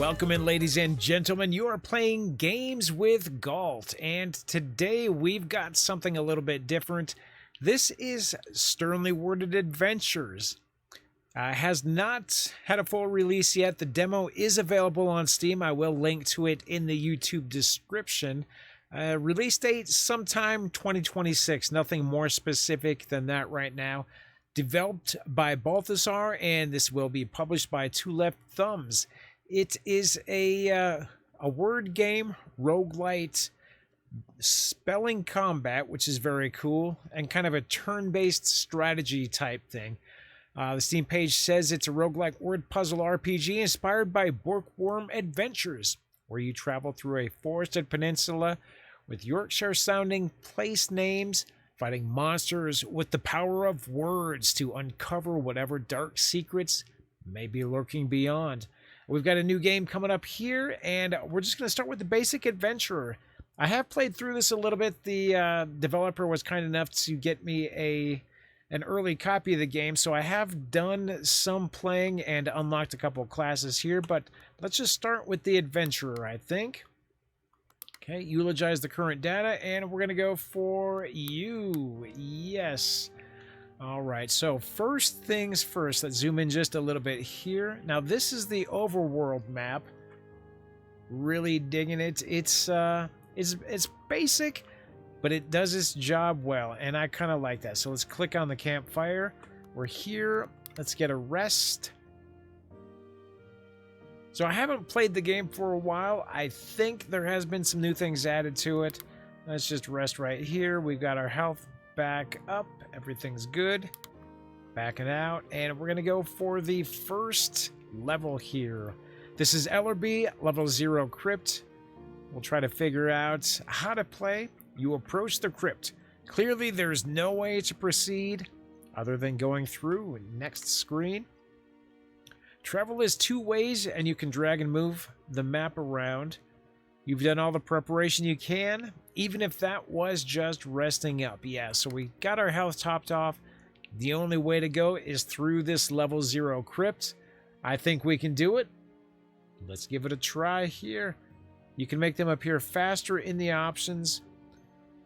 Welcome in, ladies and gentlemen. You are playing Games with Galt, and today we've got something a little bit different. This is Sternly Worded Adventures. Has not had a full release yet. The demo is available on Steam. I will link to it in the YouTube description. Release date sometime 2026. Nothing more specific than that right now. Developed by Balthazar, and this will be published by Two Left Thumbs. It is a word game, roguelite, spelling combat, which is very cool, and kind of a turn-based strategy type thing. The Steam page says it's a roguelike word puzzle RPG inspired by Bookworm Adventures, where you travel through a forested peninsula with Yorkshire-sounding place names, fighting monsters with the power of words to uncover whatever dark secrets may be lurking beyond. We've got a new game coming up here, and we're just going to start with the basic adventurer. I have played through this a little bit. The developer was kind enough to get me an early copy of the game, so I have done some playing and unlocked a couple of classes here, but let's just start with the adventurer, I think. Okay, eulogize the current data, and we're going to go for you. Yes. All right, so first things first, let's zoom in just a little bit here. Now, this is the overworld map. Really digging it. It's basic, but it does its job well, and I kind of like that. So let's click on the campfire. We're here. Let's get a rest. So I haven't played the game for a while. I think there has been some new things added to it. Let's just rest right here. We've got our health back up. Everything's good. Backing out. And we're going to go for the first level here. This is LRB, level 0 crypt. We'll try to figure out how to play. You approach the crypt. Clearly, there's no way to proceed other than going through. Next screen. Travel is 2 ways, and you can drag and move the map around. You've done all the preparation you can, even if that was just resting up. Yeah, so we got our health topped off. The only way to go is through this level 0 crypt. I think we can do it. Let's give it a try here. You can make them appear faster in the options.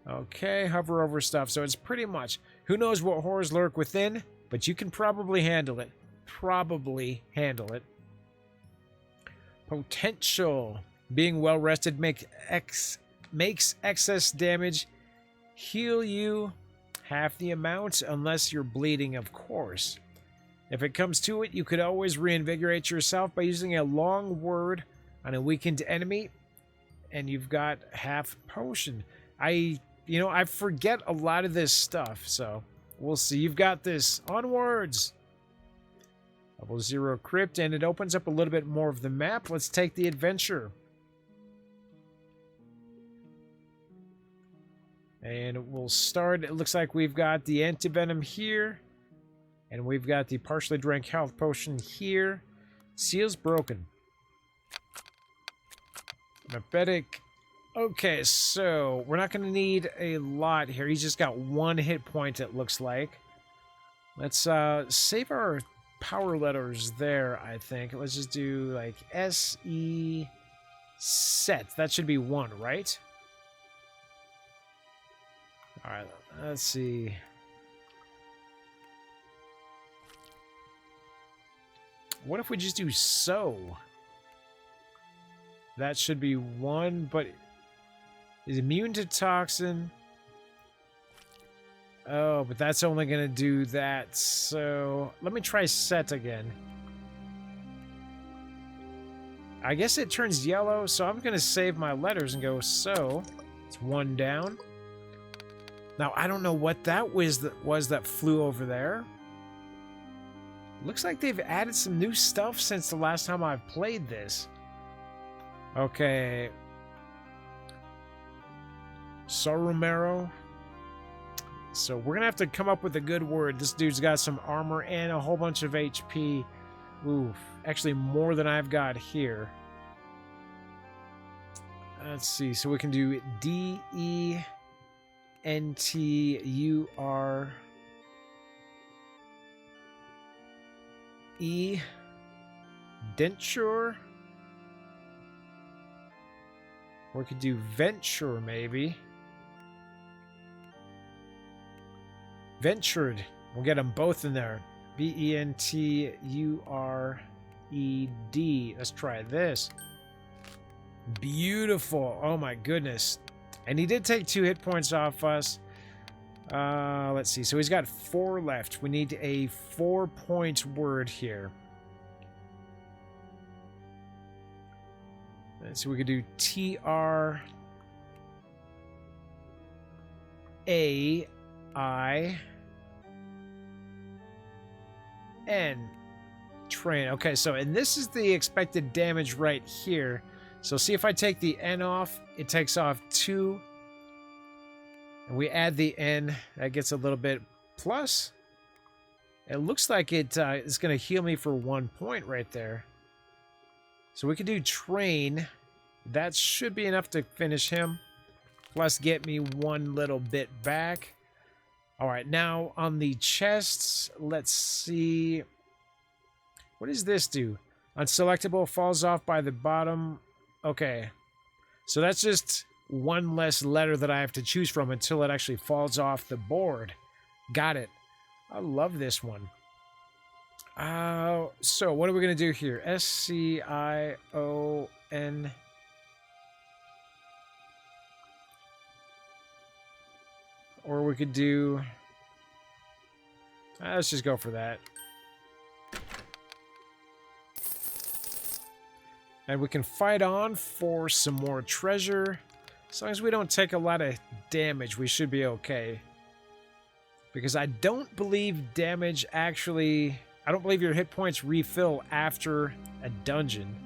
Okay, hover over stuff. So it's pretty much, who knows what horrors lurk within, but you can probably handle it. Probably handle it. Potential. Being well rested makes excess damage. Heal you half the amount, unless you're bleeding, of course. If it comes to it, you could always reinvigorate yourself by using a long word on a weakened enemy, and you've got half potion. I forget a lot of this stuff, so we'll see. You've got this. Onwards. Level 0 crypt, and it opens up a little bit more of the map. Let's take the adventure. And we'll start. It looks like we've got the antivenom here. And we've got the partially drank health potion here. Seal's broken. Mepetic. Okay, so we're not going to need a lot here. He's just got 1 hit point, it looks like. Let's save our power letters there, I think. Let's just do like S-E set. That should be 1, right? All right, let's see. What if we just do so? That should be 1, but is immune to toxin. Oh, but that's only going to do that. So let me try set again. I guess it turns yellow, so I'm going to save my letters and go so. It's 1 down. Now, I don't know what that was that flew over there. Looks like they've added some new stuff since the last time I've played this. Okay. Soromero. So we're going to have to come up with a good word. This dude's got some armor and a whole bunch of HP. Oof. Actually, more than I've got here. Let's see. So we can do D-E... N-T-U-R-E. Denture. Or we could do venture, maybe. Ventured. We'll get them both in there. V-E-N-T-U-R-E-D. Let's try this. Beautiful. Oh my goodness. And he did take 2 hit points off us. Let's see. So he's got 4 left. We need a 4-point word here. Let's see. We could do T-R-A-I-N. Train. Okay, so, and this is the expected damage right here. So see if I take the N off, it takes off 2. And we add the N, that gets a little bit plus. It looks like it's going to heal me for 1 point right there. So we could do train. That should be enough to finish him. Plus get me 1 little bit back. All right, now on the chests, let's see. What does this do? Unselectable, falls off by the bottom. Okay, so that's just 1 less letter that I have to choose from until it actually falls off the board. Got it. I love this one. So what are we going to do here? S-C-I-O-N. Or we could do... let's just go for that. And we can fight on for some more treasure. As long as we don't take a lot of damage, we should be okay. Because I don't believe damage actually... I don't believe your hit points refill after a dungeon.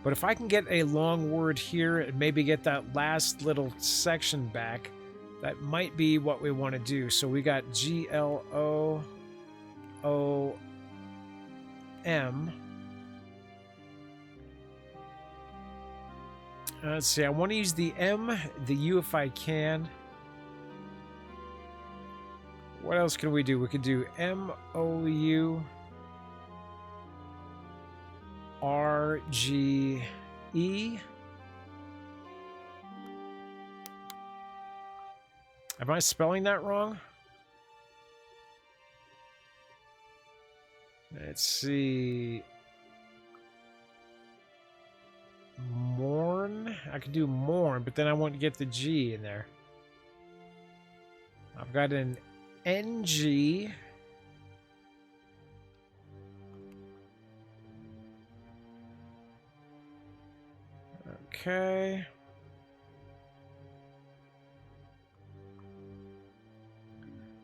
But if I can get a long word here and maybe get that last little section back, that might be what we want to do. So we got G-L-O-O-M. Let's see, I want to use the M, the U if I can. What else can we do? We could do M-O-U-R-G-E. Am I spelling that wrong? Let's see. Mourn. I could do mourn, but then I want to get the G in there. I've got an NG. Okay.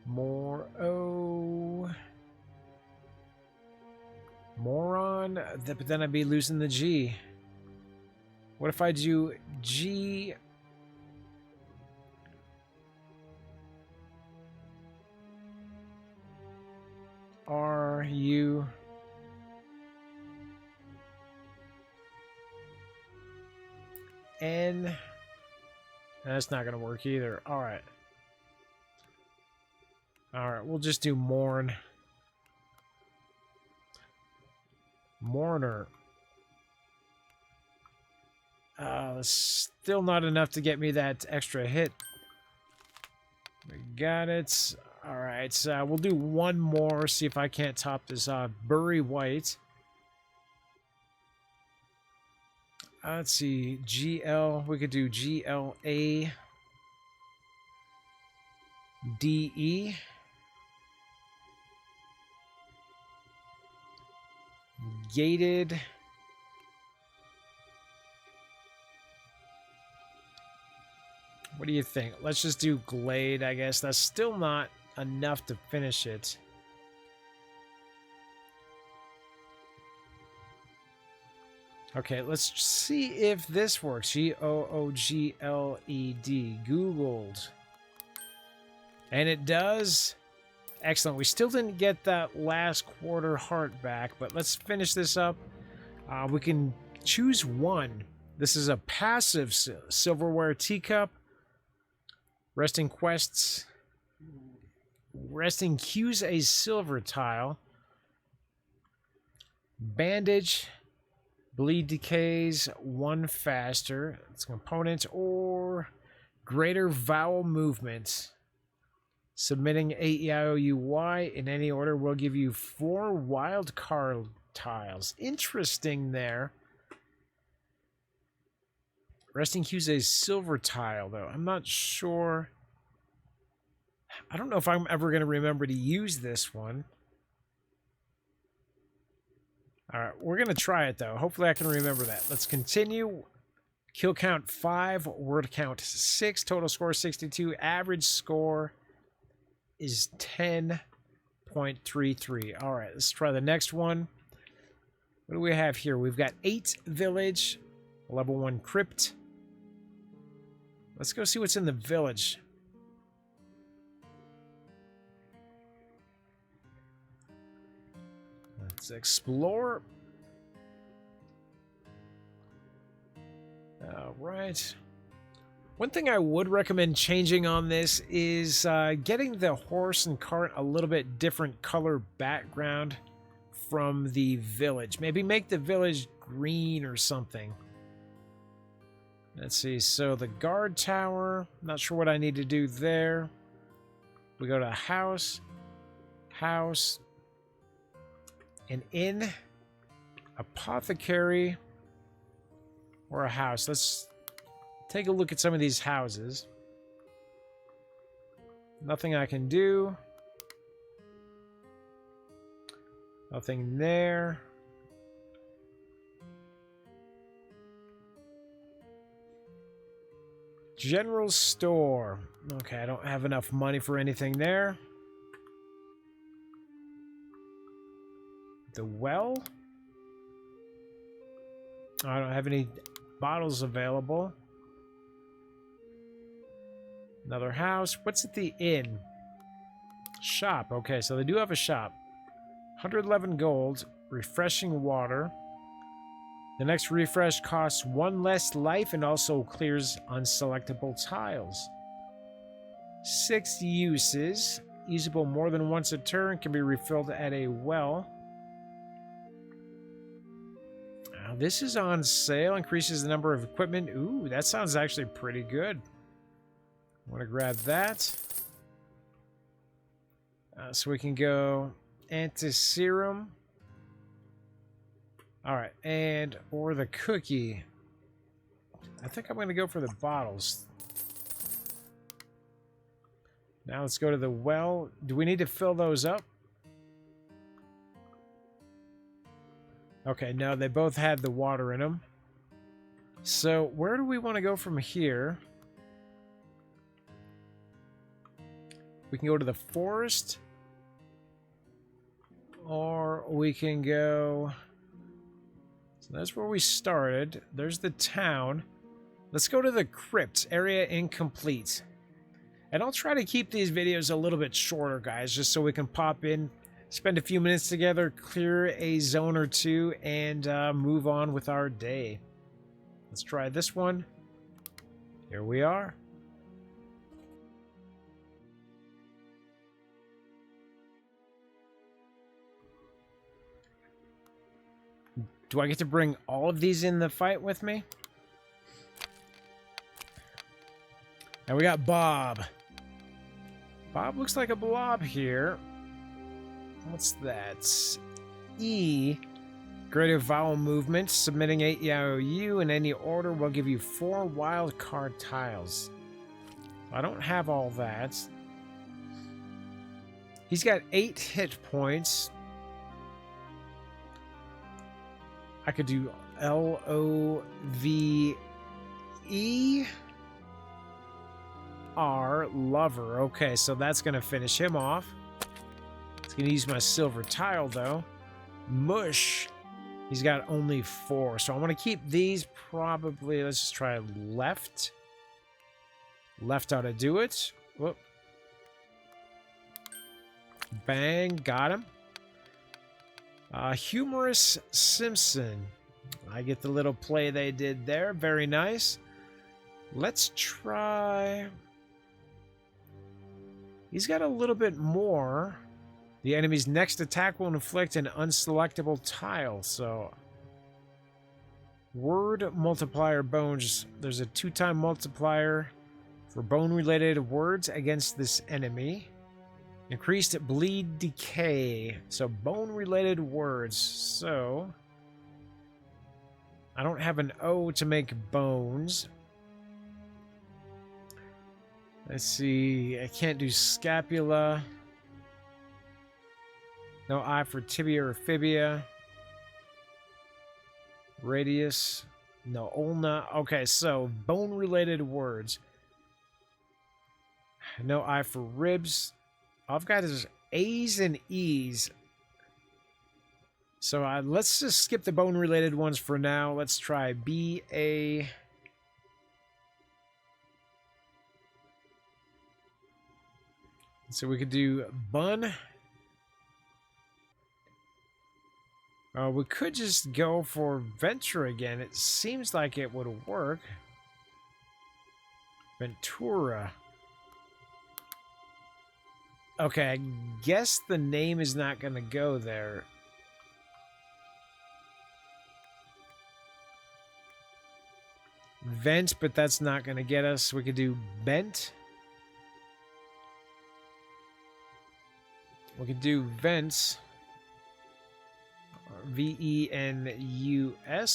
More O. Moron. But then I'd be losing the G. What if I do G... R-U... N... That's not going to work either. Alright. Alright, we'll just do mourn. Mourner. Still not enough to get me that extra hit. We got it. Alright, so we'll do 1 more, see if I can't top this off. Bury White. Let's see, G-L, we could do G-L-A-D-E. Gated. What do you think? Let's just do Glade, I guess. That's still not enough to finish it. Okay, let's see if this works. G-O-O-G-L-E-D. Googled. And it does. Excellent. We still didn't get that last quarter heart back, but let's finish this up. We can choose 1. This is a passive silverware teacup. Resting quests. Resting cues a silver tile. Bandage. Bleed decays 1 faster. It's components or greater vowel movement. Submitting 8 YOUY in any order will give you 4 wild card tiles. Interesting there. Resting Q's a silver tile, though. I'm not sure. I don't know if I'm ever going to remember to use this one. All right, we're going to try it, though. Hopefully I can remember that. Let's continue. Kill count 5, word count 6, total score 62. Average score is 10.33. All right, let's try the next one. What do we have here? We've got 8 village, level 1 crypt. Let's go see what's in the village. Let's explore. All right. One thing I would recommend changing on this is getting the horse and cart a little bit different color background from the village. Maybe make the village green or something. Let's see. So the guard tower, not sure what I need to do there. We go to house, an inn, apothecary, or a house. Let's take a look at some of these houses. Nothing I can do. Nothing there. General store. Okay, I don't have enough money for anything there. The well. I don't have any bottles available. Another house. What's at the inn? Shop. Okay, so they do have a shop. 111 gold. Refreshing water. The next refresh costs 1 less life and also clears unselectable tiles. 6 uses. Usable more than once a turn. Can be refilled at a well. Now, this is on sale. Increases the number of equipment. Ooh, that sounds actually pretty good. I want to grab that. So we can go anti-serum. All right, and or the cookie. I think I'm going to go for the bottles. Now let's go to the well. Do we need to fill those up? Okay, no, they both had the water in them. So where do we want to go from here? We can go to the forest. Or we can go... So that's where we started. There's the town. Let's go to the crypt. Area incomplete. And I'll try to keep these videos a little bit shorter, guys, just so we can pop in, spend a few minutes together, clear a zone or two, and move on with our day. Let's try this one. Here we are. Do I get to bring all of these in the fight with me? And we got Bob. Bob looks like a blob here. What's that? E. Greater vowel movement. Submitting 8 YOU in any order will give you 4 wild card tiles. I don't have all that. He's got 8 hit points. I could do LOVER, lover. Okay, so that's going to finish him off. It's going to use my silver tile, though. Mush. He's got only 4. So I want to keep these probably. Let's just try left. Left ought to do it. Whoop. Bang. Got him. Humorous Simpson. I get the little play they did there. Very nice. Let's try... He's got a little bit more. The enemy's next attack will inflict an unselectable tile, so... Word multiplier bones. There's a 2-time multiplier for bone-related words against this enemy. Increased bleed decay. So bone-related words. So I don't have an O to make bones. Let's see. I can't do scapula. No I for tibia or fibia. Radius. No ulna. Okay, so bone-related words. No I for ribs. All I've got is A's and E's. So let's just skip the bone-related ones for now. Let's try B-A... So we could do bun. We could just go for venture again. It seems like it would work. Ventura. Okay, I guess the name is not going to go there. Vent, but that's not going to get us. We could do bent. We could do vents. V-E-N-U-S,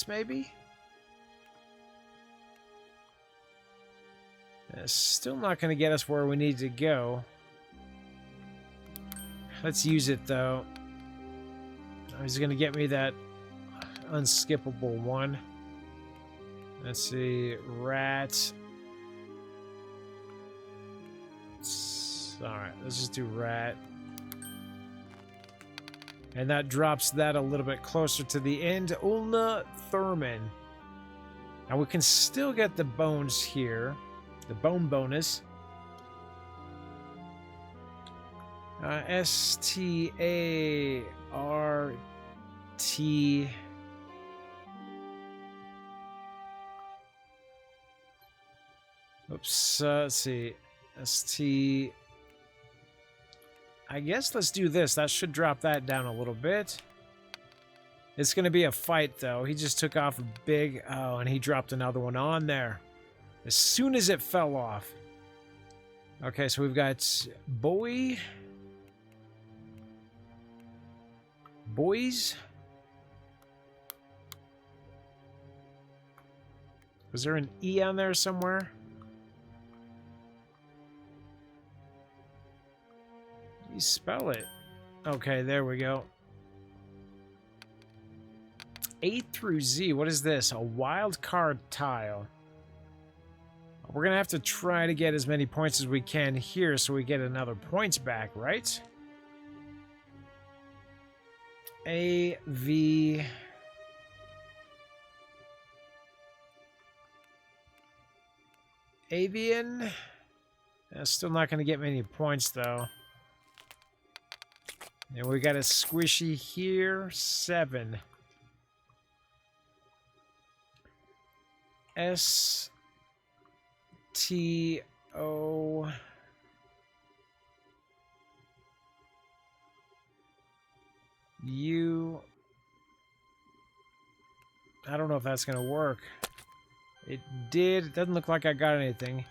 maybe? Still not going to get us where we need to go. Let's use it, though. He's going to get me that unskippable one. Let's see. Rat. Alright, let's just do rat. And that drops that a little bit closer to the end. Ulna Thurman. Now we can still get the bones here. The bone bonus. S-T-A-R-T... Oops, let's see. S-T... I guess let's do this. That should drop that down a little bit. It's going to be a fight, though. He just took off a big... Oh, and he dropped another one on there. As soon as it fell off. Okay, so we've got boy... Boys? Was there an E on there somewhere? You spell it. Okay, there we go. A through Z. What is this? A wild card tile. We're going to have to try to get as many points as we can here so we get another points back, right? A, V... Avian? Still not going to get many points, though. And we got a squishy here. 7. S... T... O... U... I don't know if that's going to work. It did. It doesn't look like I got anything.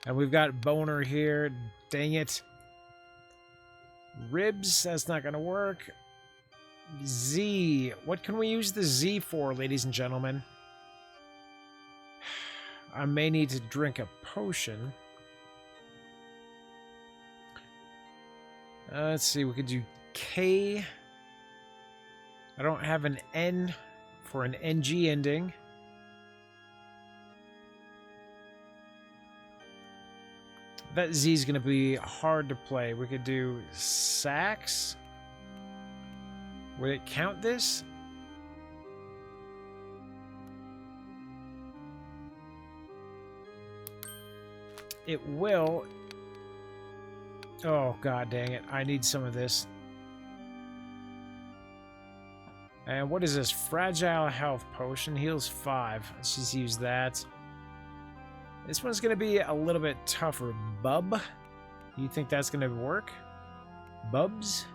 And we've got boner here. Dang it. Ribs. That's not going to work. Z. What can we use the Z for, ladies and gentlemen? I may need to drink a potion. Let's see. We could do K. I don't have an N for an NG ending. That Z is going to be hard to play. We could do sax. Would it count this? It will. Oh, god dang it. I need some of this. And what is this? Fragile health potion. Heals 5. Let's just use that. This one's going to be a little bit tougher. Bub? You think that's going to work? Bubs?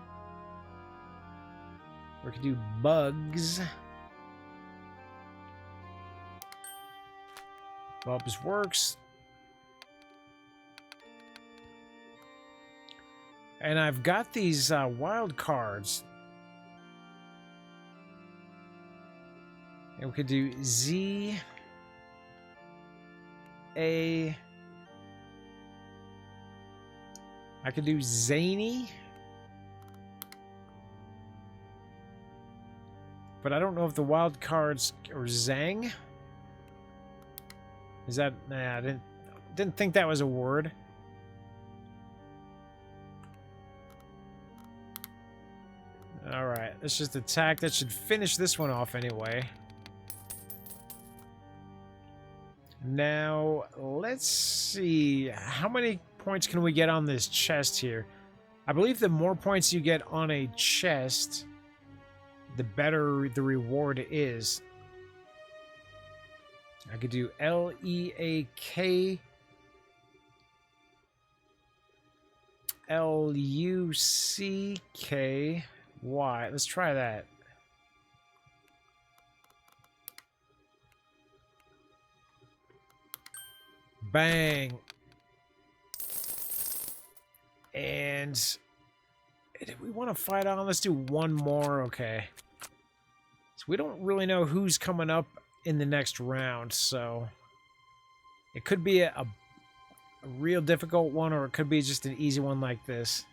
We could do bugs. Bulbs works. And I've got these wild cards. And we could do Z, A. I could do Zany. But I don't know if the wild cards or Zang. Is that? Nah, I didn't think that was a word. All right, let's just attack. That should finish this one off anyway. Now, let's see. How many points can we get on this chest here? I believe the more points you get on a chest, the better the reward is. I could do L-E-A-K L-U-C-K-Y. Let's try that. Bang. And do we want to fight on? Let's do one more. Okay. So we don't really know who's coming up in the next round, so it could be a real difficult one, or it could be just an easy one like this.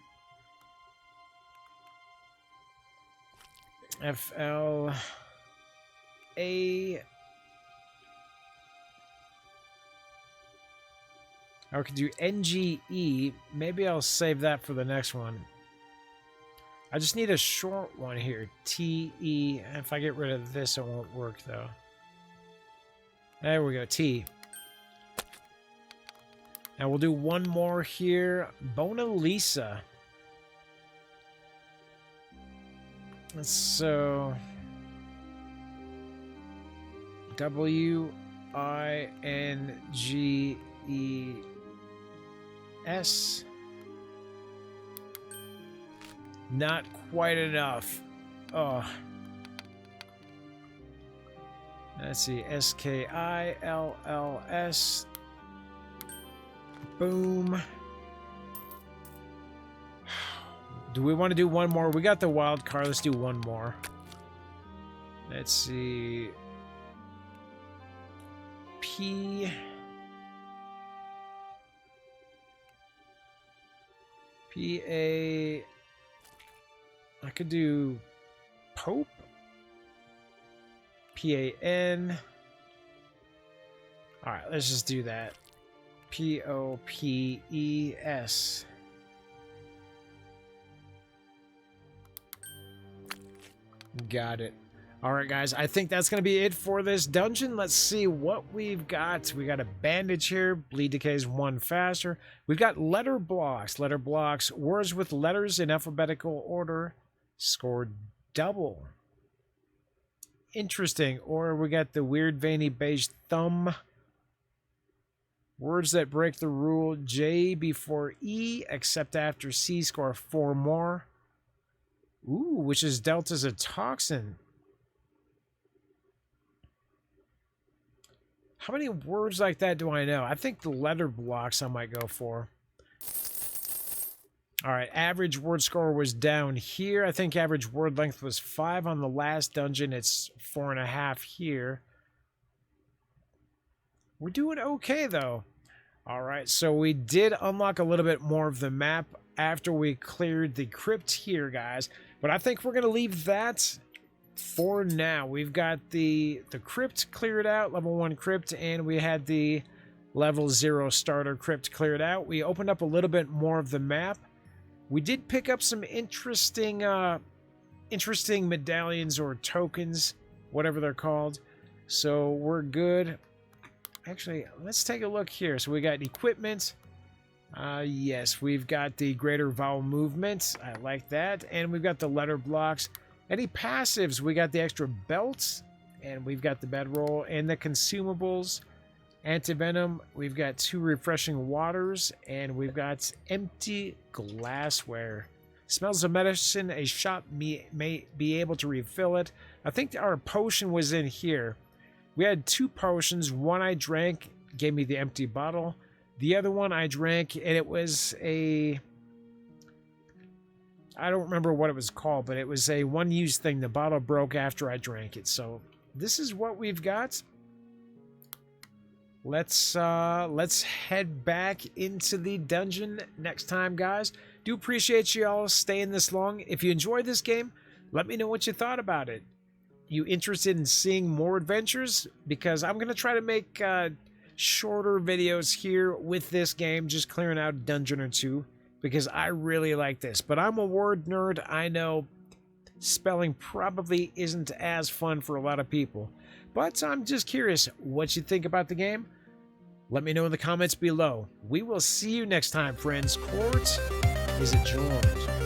F-L-A... I could do NGE. Maybe I'll save that for the next one. I just need a short one here. T-E. If I get rid of this, it won't work, though. There we go. T. Now we'll do one more here. Bona Lisa. So... W-I-N-G-E-S. Not quite enough. Oh. Let's see. S-K-I-L-L-S. Boom. Do we want to do one more? We got the wild card. Let's do one more. Let's see. P. P-A... I could do Pope. P-A-N. Alright, let's just do that. P-O-P-E-S. Got it. Alright, guys, I think that's going to be it for this dungeon. Let's see what we've got. We got a bandage here. Bleed decays 1 faster. We've got letter blocks. Letter blocks. Words with letters in alphabetical order. Scored double. Interesting. Or we got the weird veiny beige thumb. Words that break the rule. J before E, except after C, score 4 more. Ooh, which is dealt as a toxin. How many words like that do I know? I think the letter blocks I might go for. All right, average word score was down here. I think average word length was 5 on the last dungeon. It's 4.5 here. We're doing okay, though. All right, so we did unlock a little bit more of the map after we cleared the crypt here, guys. But I think we're going to leave that for now. We've got the crypt cleared out, level 1 crypt, and we had the level 0 starter crypt cleared out. We opened up a little bit more of the map. We did pick up some interesting medallions or tokens, whatever they're called. So we're good. Actually, let's take a look here. So we got equipment. Yes, we've got the greater vowel movement. I like that. And we've got the letter blocks. Any passives? We got the extra belts. And we've got the bedroll and the consumables. Antivenom. We've got 2 refreshing waters. And we've got empty glassware. Smells of medicine. A shop may be able to refill it. I think our potion was in here. We had 2 potions. One I drank gave me the empty bottle. The other one I drank, and it was a... I don't remember what it was called, but it was a one-use thing. The bottle broke after I drank it. So this is what we've got. Let's head back into the dungeon next time, guys. Do appreciate you all staying this long. If you enjoyed this game, let me know what you thought about it. You interested in seeing more adventures? Because I'm going to try to make shorter videos here with this game, just clearing out a dungeon or two, because I really like this. But I'm a word nerd. I know spelling probably isn't as fun for a lot of people. But I'm just curious what you think about the game. Let me know in the comments below. We will see you next time, friends. Court is adjourned.